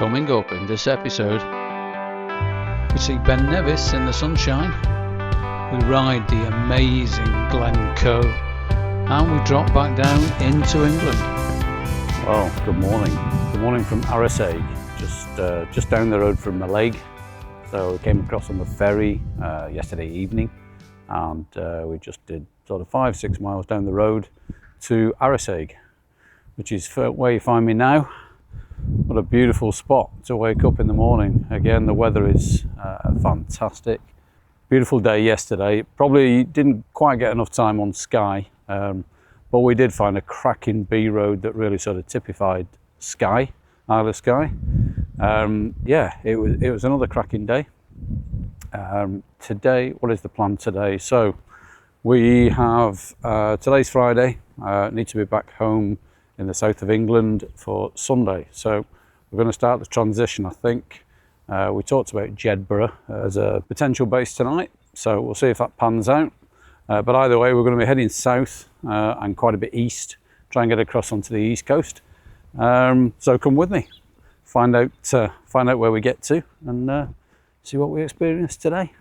Coming up in this episode, we see Ben Nevis in the sunshine, we ride the amazing Glen Coe, and we drop back down into England. Well, good morning. Good morning from Arisaig, just down the road from Mallaig. So we came across on the ferry yesterday evening, and we just did sort of 5-6 miles down the road to Arisaig, which is where you find me now. What a beautiful spot to wake up in the morning. Again, the weather is fantastic. Beautiful day yesterday. Probably didn't quite get enough time on Skye, but we did find a cracking B road that really sort of typified Skye, Isle of Skye. Yeah, it was another cracking day. Today, what is the plan today? So we have, today's Friday, need to be back home in the south of England for Sunday. So we're going to start the transition, I think. We talked about Dryburgh as a potential base tonight, so we'll see if that pans out. But either way, we're going to be heading south and quite a bit east, try and get across onto the east coast. So come with me, find out where we get to, and see what we experience today.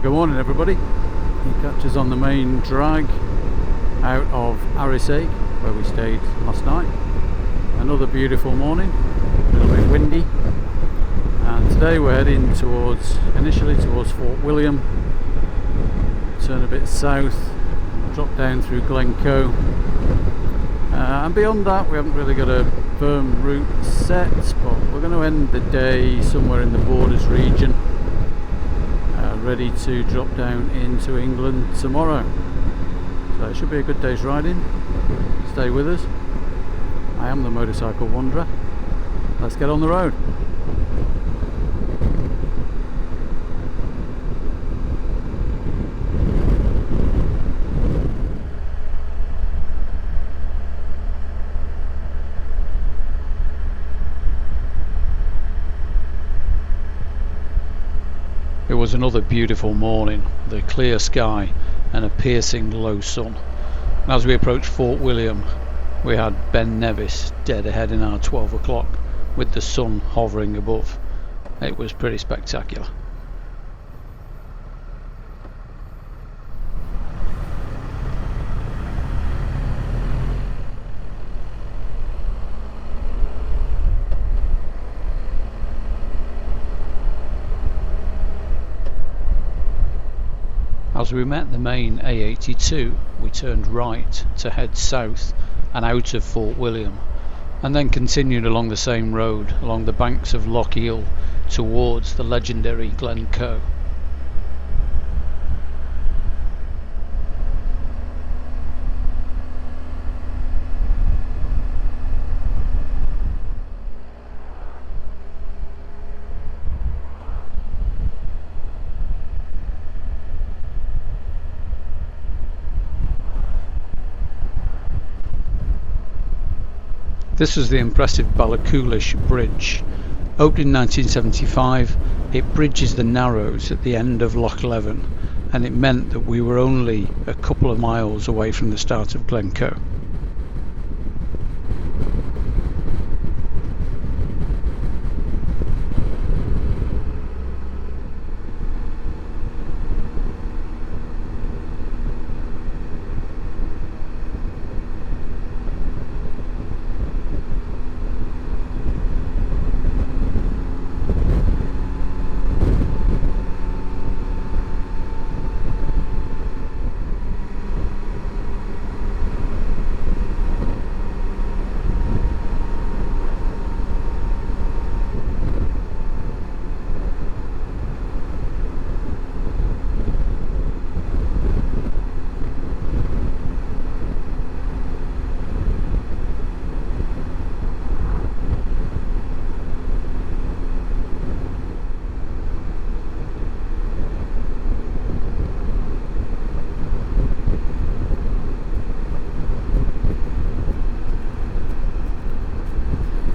Good morning everybody. You catch us on the main drag out of Arisaig, where we stayed last night. Another beautiful morning, a little bit windy, and today we're heading initially towards Fort William, turn a bit south, drop down through Glen Coe, and beyond that we haven't really got a firm route set, but we're going to end the day somewhere in the Borders region, ready to drop down into England tomorrow. So it should be a good day's riding. Stay with us. I am the motorcycle wanderer. Let's get on the road. It was another beautiful morning, with a clear sky and a piercing low sun. And as we approached Fort William, we had Ben Nevis dead ahead in our 12 o'clock, with the sun hovering above. It was pretty spectacular. As we met the main A82, we turned right to head south and out of Fort William, and then continued along the same road along the banks of Loch Eil towards the legendary Glen Coe. This was the impressive Ballachulish Bridge. Opened in 1975, it bridges the Narrows at the end of Loch Eil, and it meant that we were only a couple of miles away from the start of Glen Coe.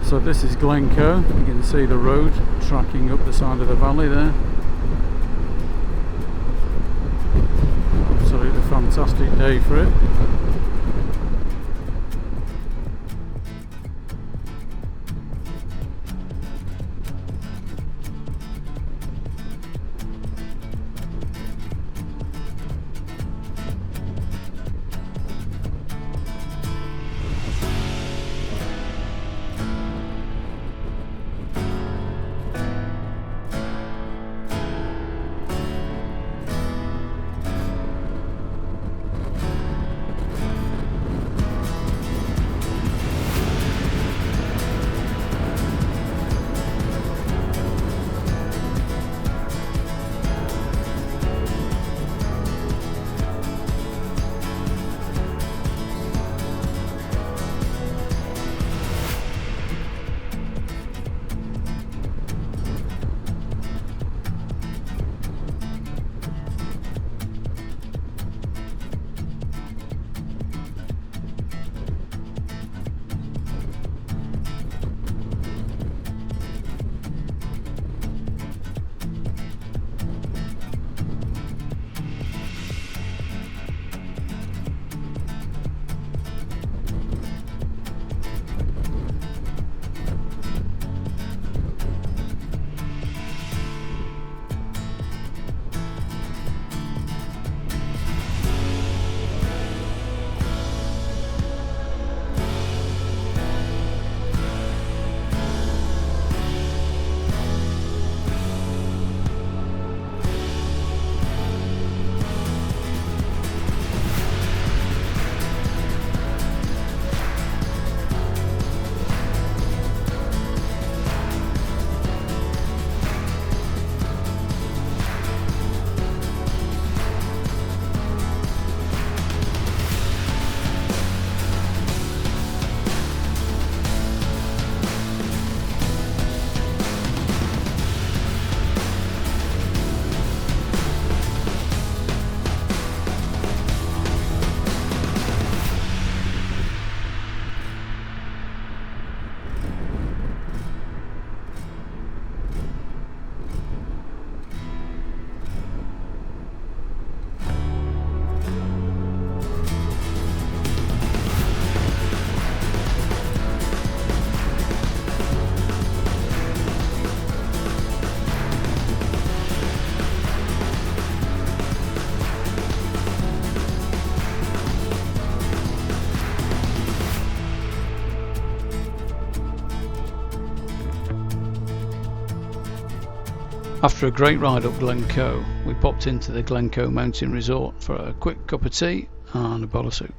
So this is Glen Coe. You can see the road tracking up the side of the valley there. Absolutely fantastic day for it. After a great ride up Glen Coe, we popped into the Glen Coe Mountain Resort for a quick cup of tea and a bowl of soup.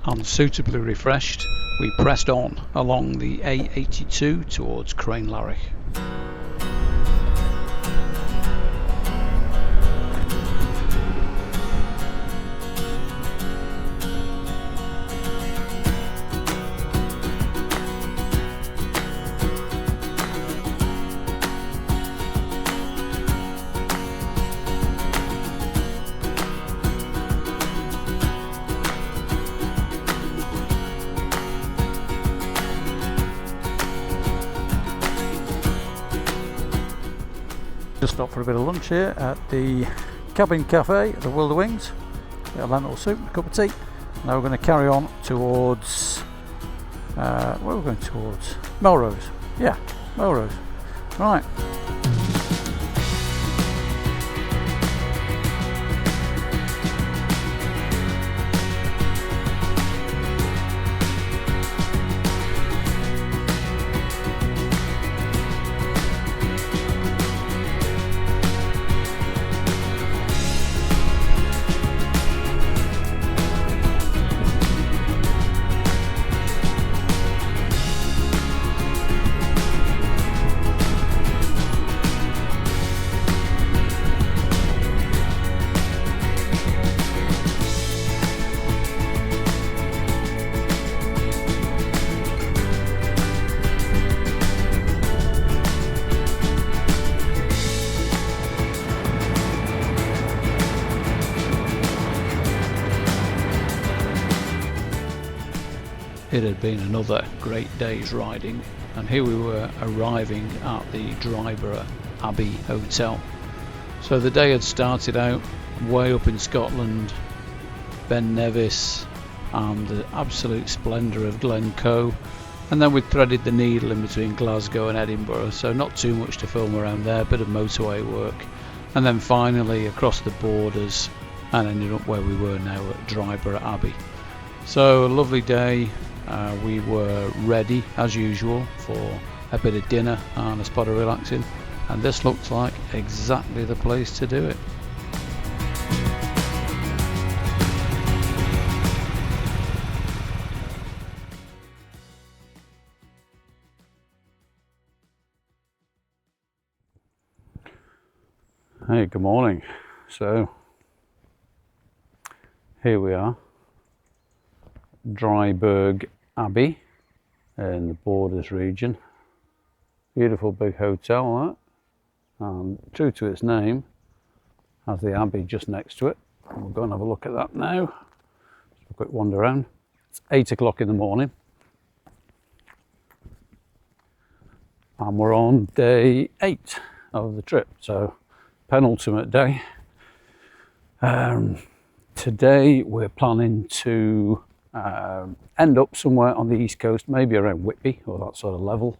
And suitably refreshed, we pressed on along the A82 towards Cranelarich. Just stopped for a bit of lunch here at the cabin cafe at the World of Wings. Get a lentil soup, a cup of tea. Now we're going to carry on towards where are we going towards? Melrose. Yeah, Melrose. Right. it had been another great day's riding, and here we were arriving at the Dryburgh Abbey Hotel. So the day had started out way up in Scotland, Ben Nevis and the absolute splendour of Glen Coe, and then we threaded the needle in between Glasgow and Edinburgh, so not too much to film around there, bit of motorway work, and then finally across the borders and ended up where we were now at Dryburgh Abbey. So a lovely day. We were ready as usual for a bit of dinner and a spot of relaxing, and this looked like exactly the place to do it. Hey, good morning. So here we are, Dryburgh Abbey in the Borders region. Beautiful big hotel, that, and true to its name, has the Abbey just next to it. We'll go and have a look at that now. Just a quick wander around. It's 8 o'clock in the morning, and we're on day 8 of the trip, so penultimate day. Today we're planning to end up somewhere on the east coast, maybe around Whitby or that sort of level.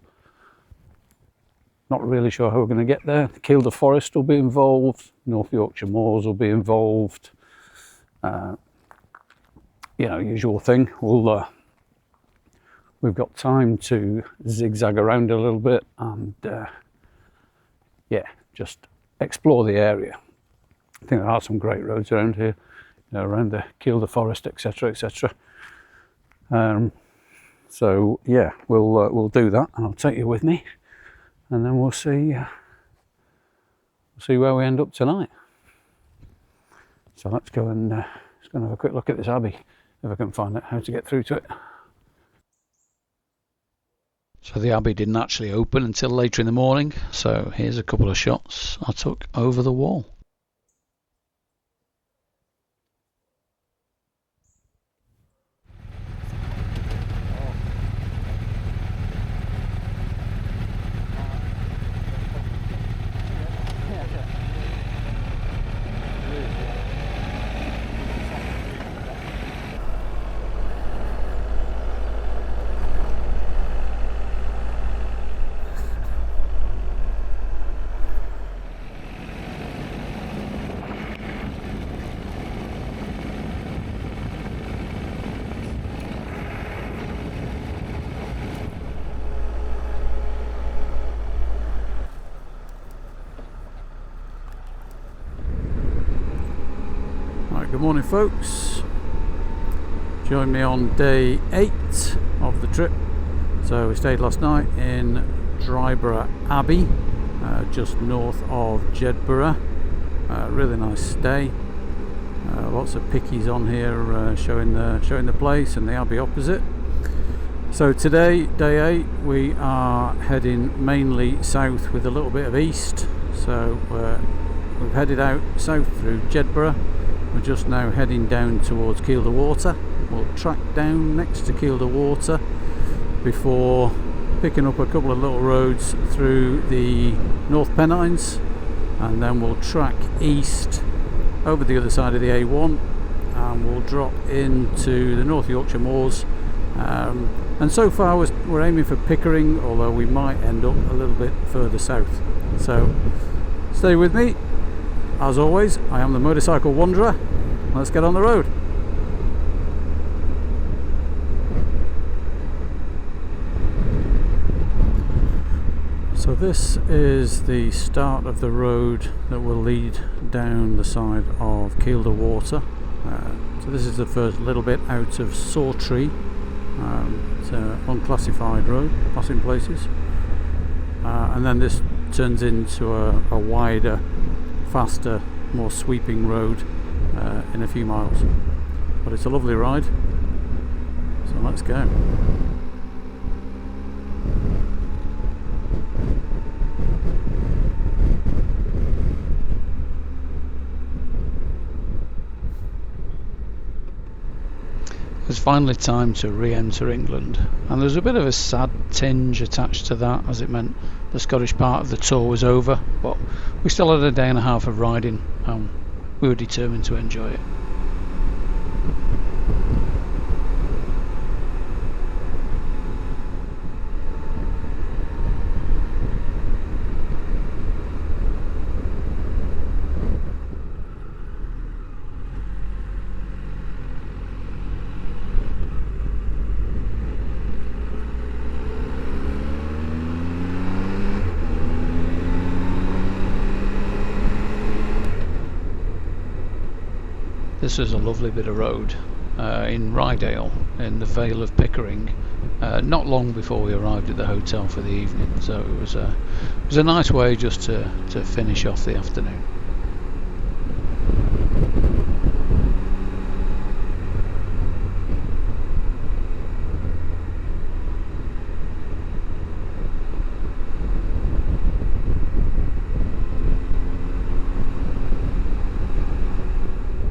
Not really sure how we're going to get there. Kielder Forest will be involved, North Yorkshire Moors will be involved. Usual thing. We've got time to zigzag around a little bit and just explore the area. I think there are some great roads around here, around the Kielder Forest, etc., etc. So yeah, we'll do that, and I'll take you with me, and then we'll see where we end up tonight. So let's go and have a quick look at this abbey, if I can find out how to get through to it. So the abbey didn't actually open until later in the morning, so here's a couple of shots I took over the wall. Good morning, folks. Join me on day 8 of the trip. So we stayed last night in Dryburgh Abbey, just north of Jedburgh. Really nice stay. Lots of pickies on here showing the place and the abbey opposite. So today, day 8, we are heading mainly south with a little bit of east. So we've headed out south through Jedburgh. We're just now heading down towards Kielder Water. We'll track down next to Kielder Water before picking up a couple of little roads through the North Pennines, and then we'll track east over the other side of the A1, and we'll drop into the North Yorkshire Moors. And so far we're aiming for Pickering, although we might end up a little bit further south. So stay with me. As always, I am the Motorcycle Wanderer. Let's get on the road. So this is the start of the road that will lead down the side of Kielder Water. So this is the first little bit out of Sawtree. It's an unclassified road, passing places. And then this turns into a wider, faster, more sweeping road in a few miles. But it's a lovely ride, so let's go. It was finally time to re-enter England, and there was a bit of a sad tinge attached to that, as it meant the Scottish part of the tour was over, but we still had a day and a half of riding and we were determined to enjoy it. This is a lovely bit of road in Rydale in the Vale of Pickering, not long before we arrived at the hotel for the evening, so it was a nice way just to finish off the afternoon.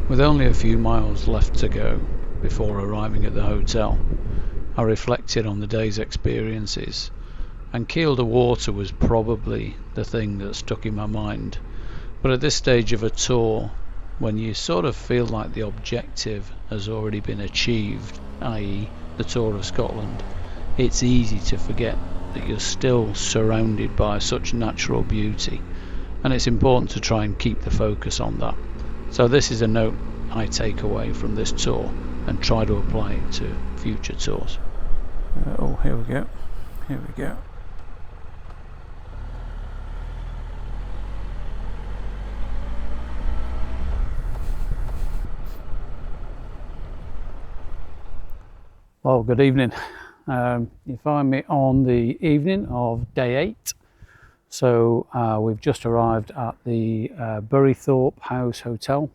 With only a few miles left to go before arriving at the hotel, I reflected on the day's experiences, and Kielder Water was probably the thing that stuck in my mind. But at this stage of a tour, when you sort of feel like the objective has already been achieved, i.e. the Tour of Scotland, it's easy to forget that you're still surrounded by such natural beauty, and it's important to try and keep the focus on that. So this is a note I take away from this tour and try to apply it to future tours. Oh, here we go. Here we go. Well, good evening. You find me on the evening of day 8. So we've just arrived at the Burrythorpe House Hotel,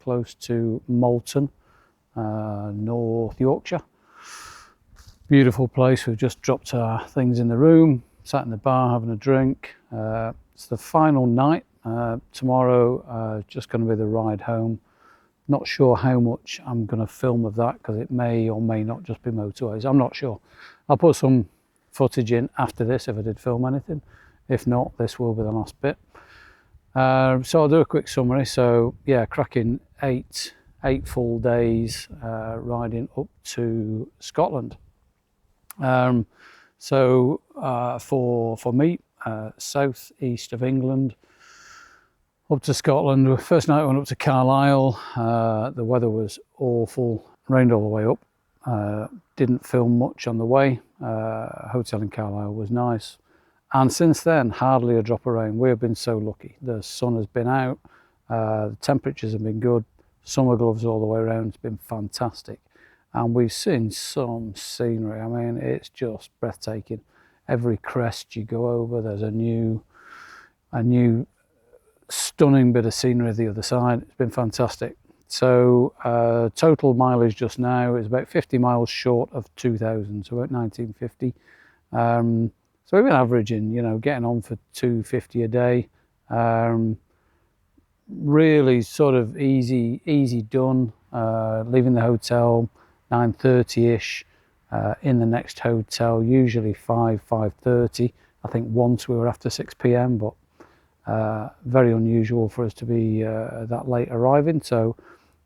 close to Moulton, North Yorkshire. Beautiful place. We've just dropped our things in the room, sat in the bar having a drink. It's the final night. Tomorrow just going to be the ride home. Not sure how much I'm going to film of that, because it may or may not just be motorways. I'm not sure. I'll put some footage in after this if I did film anything. If not, this will be the last bit. So I'll do a quick summary. So yeah, cracking eight full days riding up to Scotland. So for me, south east of England, up to Scotland. First night I went up to Carlisle. The weather was awful, rained all the way up. Didn't film much on the way. Hotel in Carlisle was nice. And since then, hardly a drop of rain. We have been so lucky. The sun has been out, the temperatures have been good, summer gloves all the way around. It's been fantastic. And we've seen some scenery. I mean, it's just breathtaking. Every crest you go over, there's a new stunning bit of scenery the other side. It's been fantastic. So total mileage just now is about 50 miles short of 2,000, so about 1950. So we've been averaging, getting on for 250 a day. Really sort of easy done. Leaving the hotel 9:30ish. In the next hotel, usually 5:30. I think once we were after 6 p.m, but very unusual for us to be that late arriving. So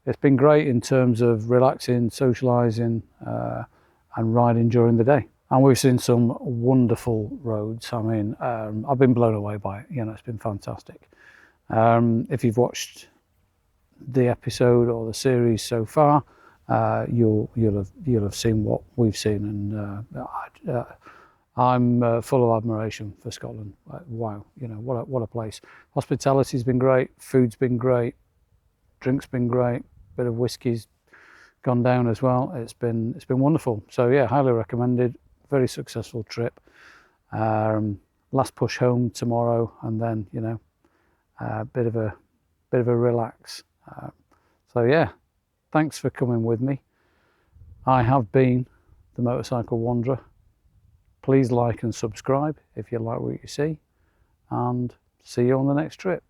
it's been great in terms of relaxing, socialising, and riding during the day. And we've seen some wonderful roads. I mean, I've been blown away by it. It's been fantastic. If you've watched the episode or the series so far, you'll have seen what we've seen, and I'm full of admiration for Scotland. Wow, what a place. Hospitality's been great, food's been great, drink's been great, bit of whiskey's gone down as well. It's been wonderful. So yeah, highly recommended. Very successful trip. Last push home tomorrow, and then a bit of a relax. So yeah, thanks for coming with me. I have been the Motorcycle Wanderer. Please like and subscribe if you like what you see, and see you on the next trip.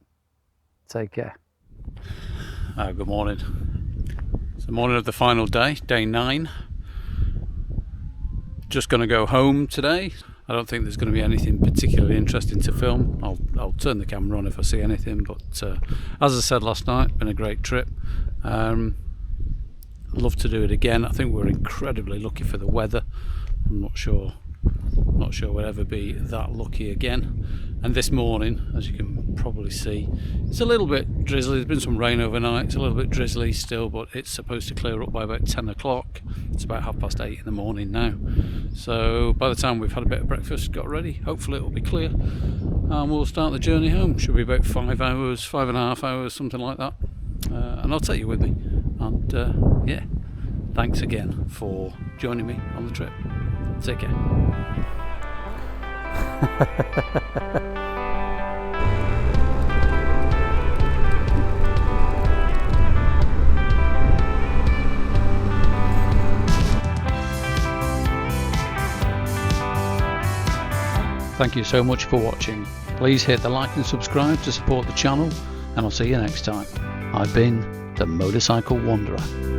Take care. Good morning. It's the morning of the final day, day 9. Just going to go home today. I don't think there's going to be anything particularly interesting to film. I'll turn the camera on if I see anything, but as I said last night, been a great trip. Love to do it again. I think we're incredibly lucky for the weather. I'm not sure we'll ever be that lucky again. And this morning, as you can probably see, it's a little bit drizzly. There's been some rain overnight. It's a little bit drizzly still, but it's supposed to clear up by about 10 o'clock. It's about 8:30 in the morning now. So by the time we've had a bit of breakfast, got ready, hopefully it'll be clear, and we'll start the journey home. Should be about 5 hours, 5.5 hours, something like that. And I'll take you with me. And yeah, thanks again for joining me on the trip. Take care. Thank you so much for watching. Please hit the like and subscribe to support the channel, and I'll see you next time. I've been the Motorcycle Wanderer.